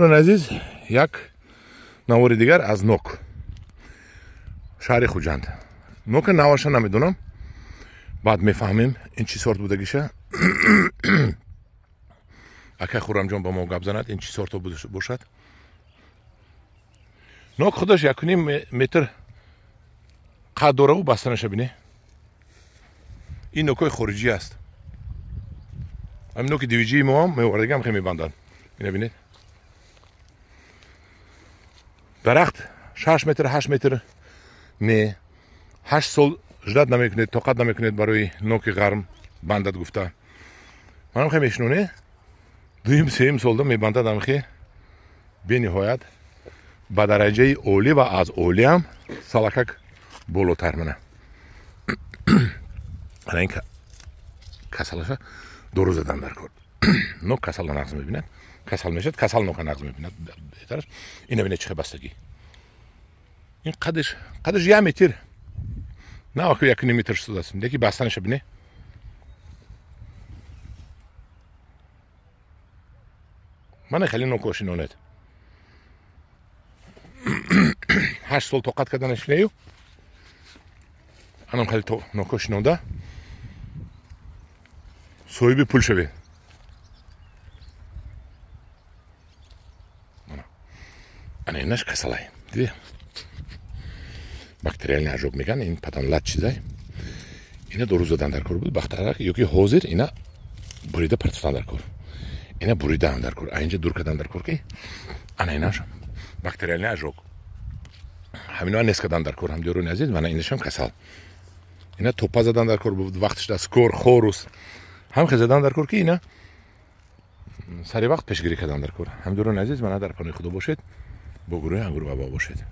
عزیز یک نوار دیگر از نوک شهر خوجند. نوک نوارش نمیدونم، بعد میفهمیم این چی سورت بودگیشه. اگه خورم جان با ما گپ زند این چی سورت باشد. نوک خودش 1.5 متر قد داره و بستنش بینه. این نوکای خارجی است. همین نوک دیویجی ما هم میوردگی هم خیلی میبندن. اینه بینید. درخت 6 متر 8 متر می 8 سال جدت نمیکنید، طاقت نمیکنید برای نوک گرم بندد گفته. منم خیلی میشنونه دویم سیم سالدا میبنددم خیلی به نهایت به درجه اولی و از اولی هم سالکک بالاتر منه. این کسلش دو روز زدن در کار. نوک کسل نقض میبیند، کسل میشد، کسل نوک نقض میبیند. بهترش اینه بینه چه بستگی. این قدش 1 متر نه آخه 1.5 متر شده است. یکی بستنش بینه. من خیلی نوکوشی نونید 8 سال طاقت کردنش نیو. انم خیلی نوکوشی نونده صاحب پول شوی. انا اینش کسلای دیدی باکتریال نجوب میگن. این پتان لات چیزای اینا 2 روز زدن در کار بود. بخترک یکی حاضر اینا بریده پرتفتن در کار، اینا بریده هم در کار، اینجا دور کردن در کار که انا ایناش باکتریال نجوب همینا نیست کردن در کار. هم دیرون عزیز من اینشم کسل اینا توپا زدن در کار بود. وقتش دست کور خوروس هم زدن در کار که اینا سری وقت پیشگیری کردن در کار. هم دیرون عزیز من در پناه خدا باشید، با گروه انگور بابا باشید.